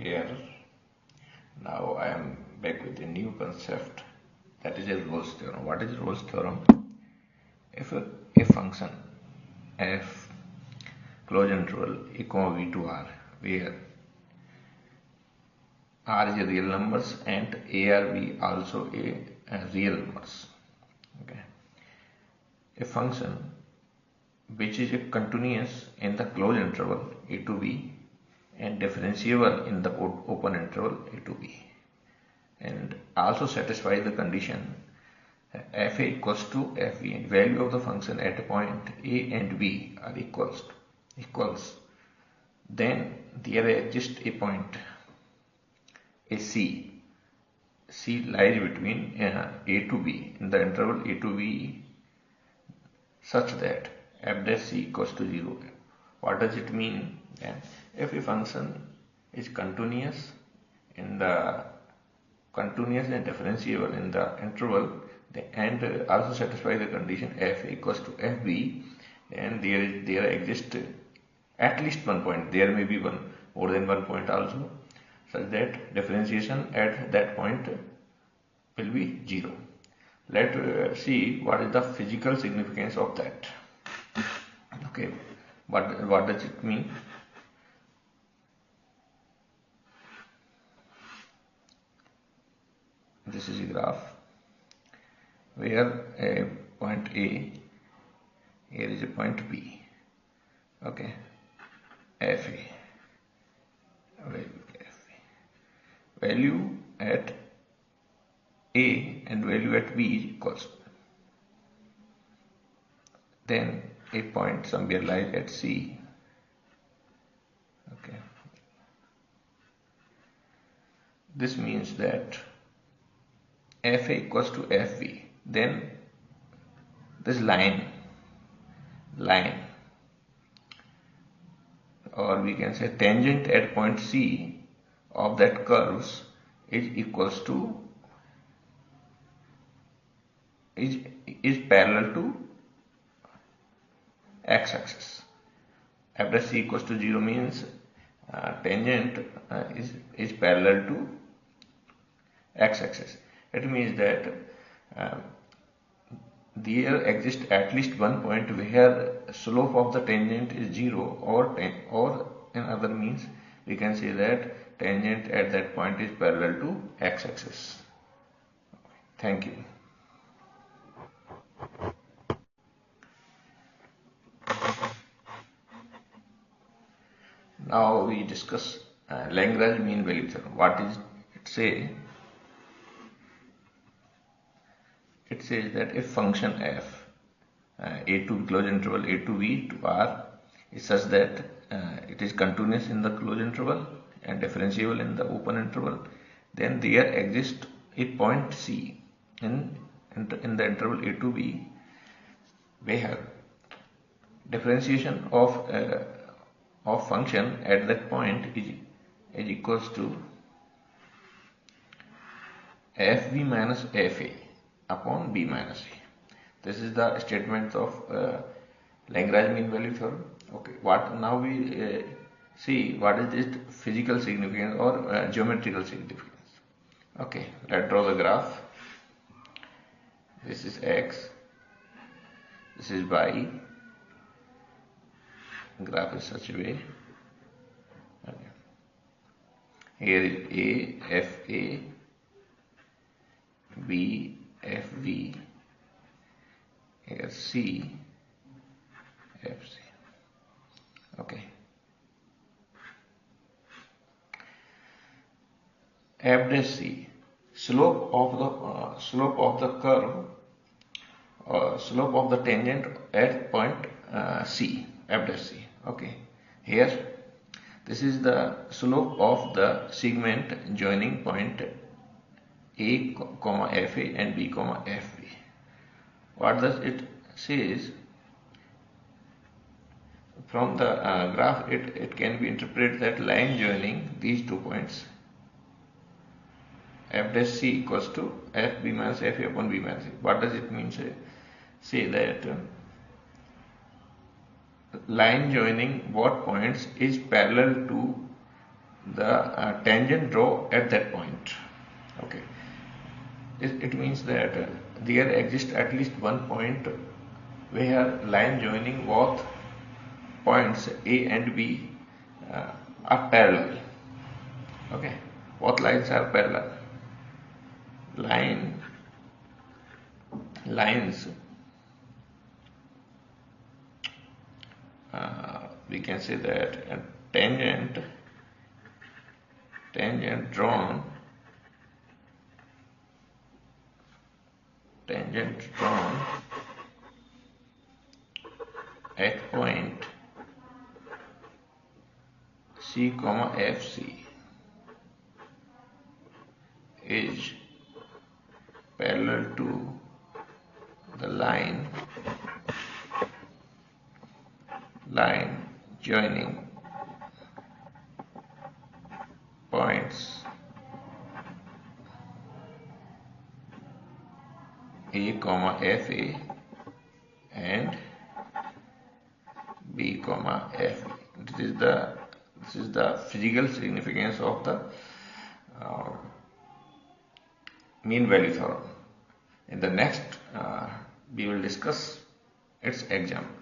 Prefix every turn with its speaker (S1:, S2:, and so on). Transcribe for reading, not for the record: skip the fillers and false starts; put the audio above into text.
S1: Here, now I am back with a new concept, that is a Rolle's theorem. What is Rolle's theorem? If a function f closed interval a comma b to r, where r is a real numbers and a or b also a real numbers. Okay. A function which is a continuous in the closed interval a to b and differentiable in the open interval a to b, and also satisfy the condition fa equals to fb, and value of the function at a point a and b are equals, then there exists a point a c lies between a to b in the interval a to b such that f dash c equals to 0. What does it mean? Then if a function is continuous and differentiable in the interval and also satisfy the condition f equals to fb, and there exists at least one point, there may be more than one point also, such that differentiation at that point will be 0. Let's see what is the physical significance of that. Okay, what does it mean? This is a graph where a point A, here is a point B. Okay, FA, value at A and value at B is equals. Then a point somewhere lies at C. Okay, this means that fa equals to fb. Then this line, or we can say tangent at point C of that curves is equals to is parallel to x-axis. F dash c equals to 0 means tangent is parallel to x-axis. It means that there exists at least one point where slope of the tangent is 0, or in other means we can say that tangent at that point is parallel to x-axis. Thank you. Now we discuss Lagrange mean value theorem. What is it say? It says that if function f a to closed interval a to b to r is such that it is continuous in the closed interval and differentiable in the open interval, then there exists a point C in the interval a to b where differentiation of function at that point is equals to fb minus fa upon b minus a. This is the statement of Lagrange mean value theorem. Okay, what now we see what is its physical significance or geometrical significance. Okay, let's draw the graph. This is x, this is y. Graph is such a way. Okay. Here is a, fa, b, fb, here c, fc. Okay. F dash c, slope of the curve, slope of the tangent at point c, f dash c. Okay. Here, this is the slope of the segment joining point a comma fa and b comma fb. What does it says? From the graph it can be interpreted that line joining these 2 points f dash c equals to fb minus fa upon b minus a. What does it mean? Say that line joining what points is parallel to the tangent draw at that point. Okay, it means that there exists at least one point where line joining both points A and B are parallel. Okay, both lines are parallel. Lines we can say that a tangent drawn at point C, FC is parallel to the line joining points A, FA and B, F. This is the physical significance of the mean value theorem. In the next we will discuss its example.